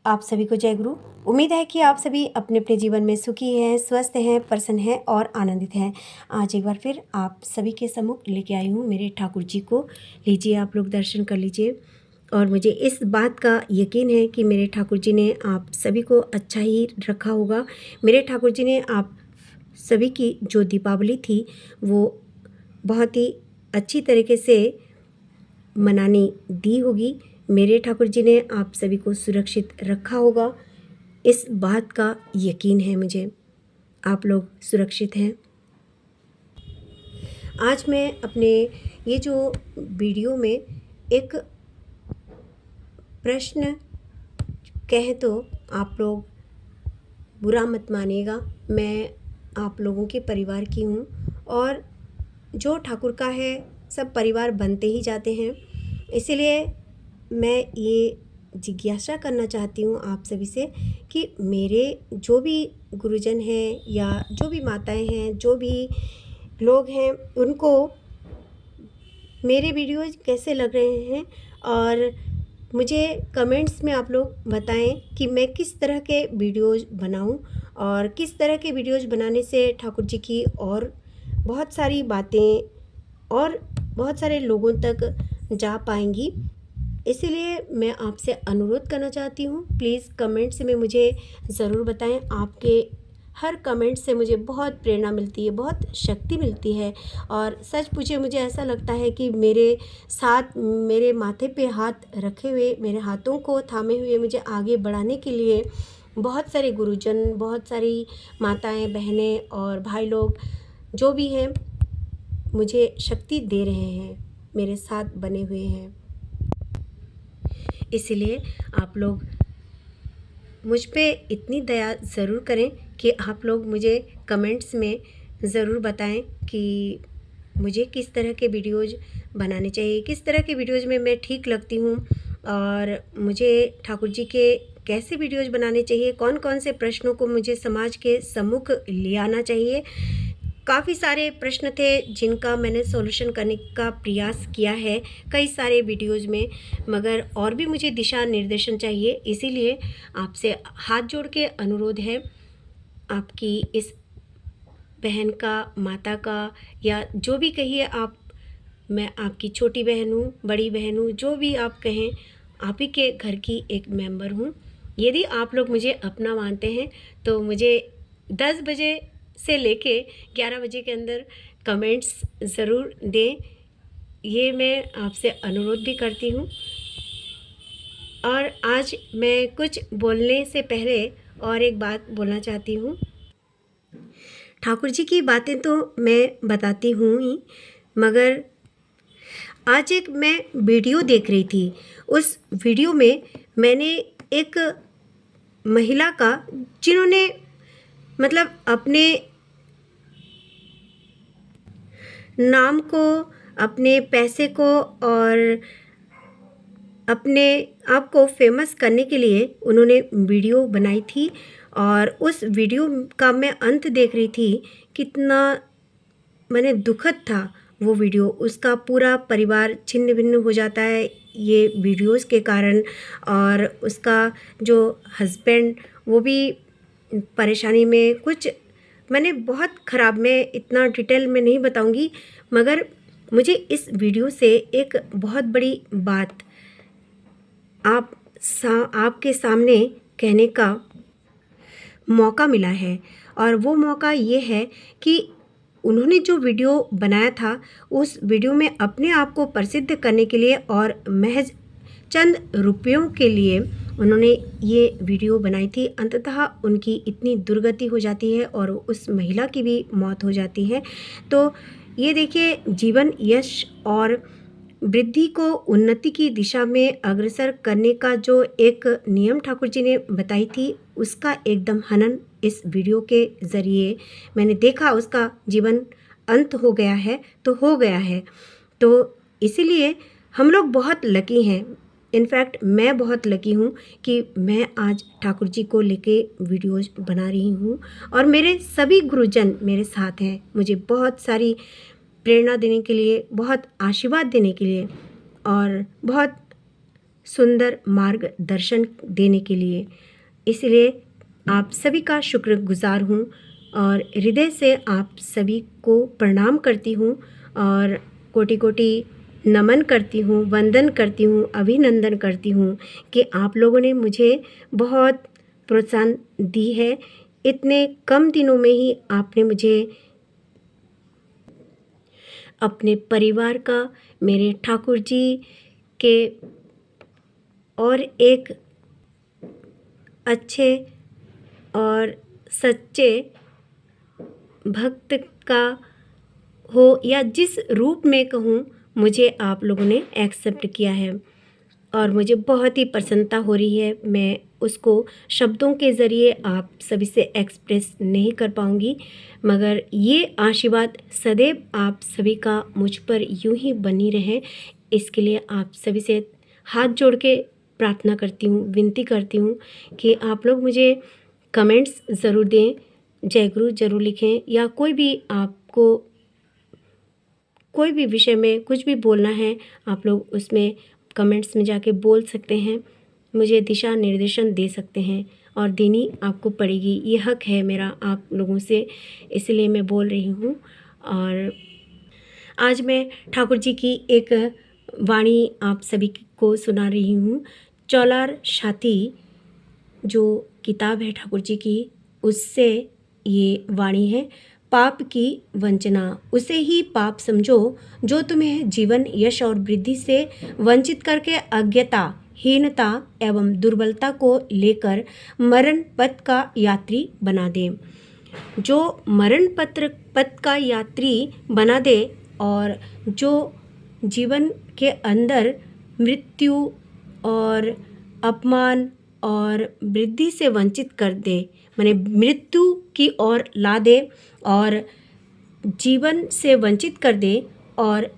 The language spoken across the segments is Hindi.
आप सभी को जय गुरु। उम्मीद है कि आप सभी अपने अपने जीवन में सुखी हैं, स्वस्थ हैं, प्रसन्न हैं और आनंदित हैं। आज एक बार फिर आप सभी के सम्मुख लेके आई हूँ मेरे ठाकुर जी को। लीजिए, आप लोग दर्शन कर लीजिए। और मुझे इस बात का यकीन है कि मेरे ठाकुर जी ने आप सभी को अच्छा ही रखा होगा। मेरे ठाकुर जी ने आप सभी की जो दीपावली थी वो बहुत ही अच्छी तरीके से मनाने दी होगी। मेरे ठाकुर जी ने आप सभी को सुरक्षित रखा होगा, इस बात का यकीन है मुझे। आप लोग सुरक्षित हैं। आज मैं अपने ये जो वीडियो में एक प्रश्न कहें तो आप लोग बुरा मत मानिएगा। मैं आप लोगों के परिवार की हूँ और जो ठाकुर का है सब परिवार बनते ही जाते हैं। इसीलिए मैं ये जिज्ञासा करना चाहती हूँ आप सभी से कि मेरे जो भी गुरुजन हैं या जो भी माताएं हैं, जो भी लोग हैं, उनको मेरे वीडियोज़ कैसे लग रहे हैं और मुझे कमेंट्स में आप लोग बताएं कि मैं किस तरह के वीडियोज़ बनाऊं और किस तरह के वीडियोज़ बनाने से ठाकुर जी की और बहुत सारी बातें और बहुत सारे लोगों तक जा पाएंगी। इसीलिए मैं आपसे अनुरोध करना चाहती हूँ, प्लीज़ कमेंट्स में मुझे ज़रूर बताएं। आपके हर कमेंट से मुझे बहुत प्रेरणा मिलती है, बहुत शक्ति मिलती है और सच पूछे मुझे ऐसा लगता है कि मेरे साथ मेरे माथे पे हाथ रखे हुए, मेरे हाथों को थामे हुए मुझे आगे बढ़ाने के लिए बहुत सारे गुरुजन, बहुत सारी माताएं, बहनें और भाई लोग जो भी हैं मुझे शक्ति दे रहे हैं, मेरे साथ बने हुए हैं। इसलिए आप लोग मुझ पे इतनी दया ज़रूर करें कि आप लोग मुझे कमेंट्स में ज़रूर बताएं कि मुझे किस तरह के वीडियोज़ बनाने चाहिए, किस तरह के वीडियोज़ में मैं ठीक लगती हूँ और मुझे ठाकुर जी के कैसे वीडियोज़ बनाने चाहिए, कौन कौन से प्रश्नों को मुझे समाज के सम्मुख ले आना चाहिए। काफ़ी सारे प्रश्न थे जिनका मैंने सॉल्यूशन करने का प्रयास किया है कई सारे वीडियोज़ में, मगर और भी मुझे दिशा निर्देशन चाहिए। इसीलिए आपसे हाथ जोड़ के अनुरोध है, आपकी इस बहन का, माता का या जो भी कहिए आप, मैं आपकी छोटी बहन हूँ, बड़ी बहन हूँ, जो भी आप कहें, आप ही के घर की एक मेंबर हूँ। यदि आप लोग मुझे अपना मानते हैं तो मुझे 10 बजे से लेके 11 बजे के अंदर कमेंट्स ज़रूर दें, ये मैं आपसे अनुरोध भी करती हूँ। और आज मैं कुछ बोलने से पहले और एक बात बोलना चाहती हूँ। ठाकुर जी की बातें तो मैं बताती हूँ ही, मगर आज एक मैं वीडियो देख रही थी। उस वीडियो में मैंने एक महिला का, जिन्होंने मतलब अपने नाम को, अपने पैसे को और अपने आप को फेमस करने के लिए उन्होंने वीडियो बनाई थी और उस वीडियो का मैं अंत देख रही थी। कितना मैंने दुखद था वो वीडियो। उसका पूरा परिवार छिन्न भिन्न हो जाता है ये वीडियोस के कारण और उसका जो हस्बैंड वो भी परेशानी में, कुछ मैंने बहुत ख़राब, मैं इतना डिटेल में नहीं बताऊंगी, मगर मुझे इस वीडियो से एक बहुत बड़ी बात आपके सामने कहने का मौका मिला है। और वो मौका ये है कि उन्होंने जो वीडियो बनाया था, उस वीडियो में अपने आप को प्रसिद्ध करने के लिए और महज चंद रुपयों के लिए उन्होंने ये वीडियो बनाई थी। अंततः उनकी इतनी दुर्गति हो जाती है और उस महिला की भी मौत हो जाती है। तो ये देखिए, जीवन यश और वृद्धि को उन्नति की दिशा में अग्रसर करने का जो एक नियम ठाकुर जी ने बताई थी, उसका एकदम हनन इस वीडियो के ज़रिए मैंने देखा। उसका जीवन अंत हो गया है तो हो गया है। तो इसीलिए हम लोग बहुत लकी हैं। इनफैक्ट मैं बहुत लकी हूँ कि मैं आज ठाकुर जी को लेके वीडियोज़ बना रही हूँ और मेरे सभी गुरुजन मेरे साथ हैं, मुझे बहुत सारी प्रेरणा देने के लिए, बहुत आशीर्वाद देने के लिए और बहुत सुंदर मार्गदर्शन देने के लिए। इसलिए आप सभी का शुक्रगुजार हूँ और हृदय से आप सभी को प्रणाम करती हूँ और कोटि कोटि नमन करती हूँ, वंदन करती हूँ, अभिनंदन करती हूँ कि आप लोगों ने मुझे बहुत प्रोत्साहन दी है। इतने कम दिनों में ही आपने मुझे अपने परिवार का, मेरे ठाकुर जी के और एक अच्छे और सच्चे भक्त का हो या जिस रूप में कहूँ, मुझे आप लोगों ने एक्सेप्ट किया है और मुझे बहुत ही प्रसन्नता हो रही है। मैं उसको शब्दों के ज़रिए आप सभी से एक्सप्रेस नहीं कर पाऊँगी, मगर ये आशीर्वाद सदैव आप सभी का मुझ पर यूं ही बनी रहे, इसके लिए आप सभी से हाथ जोड़ के प्रार्थना करती हूँ, विनती करती हूँ कि आप लोग मुझे कमेंट्स ज़रूर दें, जय गुरु ज़रूर लिखें, या कोई भी आपको कोई भी विषय में कुछ भी बोलना है, आप लोग उसमें कमेंट्स में जाके बोल सकते हैं, मुझे दिशा निर्देशन दे सकते हैं और देनी आपको पड़ेगी। ये हक है मेरा आप लोगों से, इसलिए मैं बोल रही हूँ। और आज मैं ठाकुर जी की एक वाणी आप सभी को सुना रही हूँ। चौलार छाती जो किताब है ठाकुर जी की, उससे ये वाणी है। पाप की वंचना उसे ही पाप समझो जो तुम्हें जीवन, यश और वृद्धि से वंचित करके अज्ञता, हीनता एवं दुर्बलता को लेकर मरण पथ का यात्री बना दे। जो मरण पथ का यात्री बना दे और जो जीवन के अंदर मृत्यु और अपमान और वृद्धि से वंचित कर दे, माने मृत्यु की ओर ला दे और जीवन से वंचित कर दे और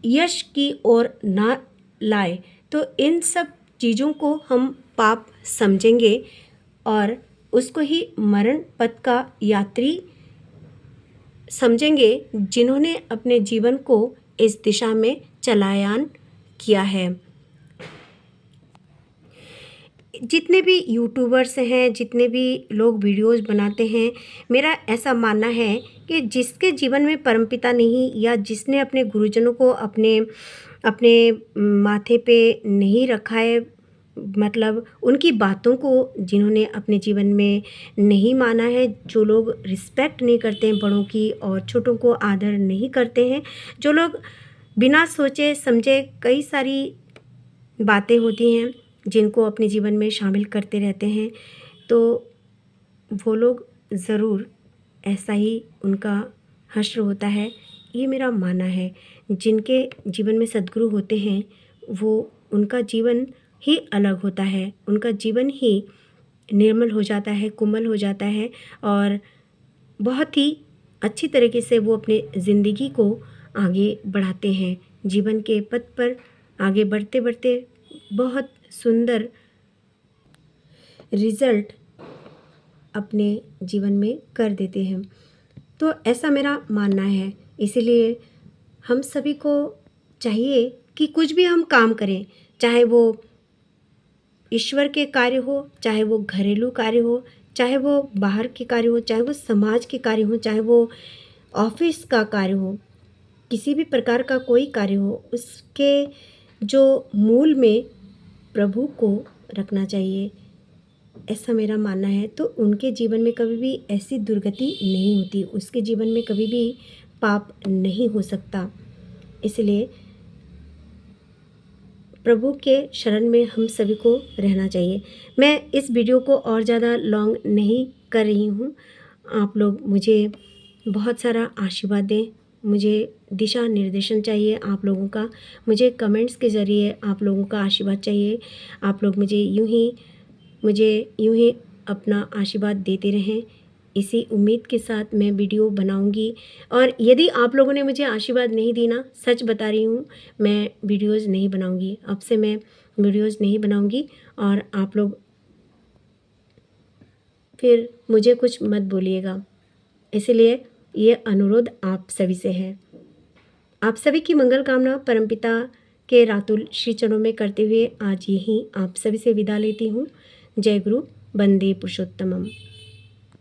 यश की ओर ना लाए, तो इन सब चीज़ों को हम पाप समझेंगे और उसको ही मरण पथ का यात्री समझेंगे, जिन्होंने अपने जीवन को इस दिशा में चलायन किया है। जितने भी यूट्यूबर्स हैं, जितने भी लोग वीडियोस बनाते हैं, मेरा ऐसा मानना है कि जिसके जीवन में परमपिता नहीं, या जिसने अपने गुरुजनों को अपने अपने माथे पे नहीं रखा है, मतलब उनकी बातों को जिन्होंने अपने जीवन में नहीं माना है, जो लोग रिस्पेक्ट नहीं करते हैं बड़ों की और छोटों को आदर नहीं करते हैं, जो लोग बिना सोचे समझे कई सारी बातें होती हैं जिनको अपने जीवन में शामिल करते रहते हैं, तो वो लोग ज़रूर ऐसा ही उनका हश्र होता है, ये मेरा मानना है। जिनके जीवन में सद्गुरु होते हैं, वो उनका जीवन ही अलग होता है, उनका जीवन ही निर्मल हो जाता है, कोमल हो जाता है और बहुत ही अच्छी तरीके से वो अपने ज़िंदगी को आगे बढ़ाते हैं। जीवन के पथ पर आगे बढ़ते बढ़ते बहुत सुंदर रिज़ल्ट अपने जीवन में कर देते हैं। तो ऐसा मेरा मानना है, इसीलिए हम सभी को चाहिए कि कुछ भी हम काम करें, चाहे वो ईश्वर के कार्य हो, चाहे वो घरेलू कार्य हो, चाहे वो बाहर के कार्य हो, चाहे वो समाज के कार्य हो, चाहे वो ऑफिस का कार्य हो, किसी भी प्रकार का कोई कार्य हो, उसके जो मूल में प्रभु को रखना चाहिए, ऐसा मेरा मानना है। तो उनके जीवन में कभी भी ऐसी दुर्गति नहीं होती, उसके जीवन में कभी भी पाप नहीं हो सकता। इसलिए प्रभु के शरण में हम सभी को रहना चाहिए। मैं इस वीडियो को और ज़्यादा लॉन्ग नहीं कर रही हूँ। आप लोग मुझे बहुत सारा आशीर्वाद दें, मुझे दिशा निर्देशन चाहिए आप लोगों का, मुझे कमेंट्स के ज़रिए आप लोगों का आशीर्वाद चाहिए। आप लोग मुझे यूं ही अपना आशीर्वाद देते रहें। इसी उम्मीद के साथ मैं वीडियो बनाऊंगी। और यदि आप लोगों ने मुझे आशीर्वाद नहीं दी ना, सच बता रही हूँ, मैं वीडियोज़ नहीं बनाऊंगी, अब से मैं वीडियोज़ नहीं बनाऊंगी। और आप लोग फिर मुझे कुछ मत बोलिएगा, इसलिए ये अनुरोध आप सभी से है। आप सभी की मंगल कामना परमपिता के रातुल श्री चरणों में करते हुए आज यहीं आप सभी से विदा लेती हूँ। जय गुरु, वंदे पुरुषोत्तमम।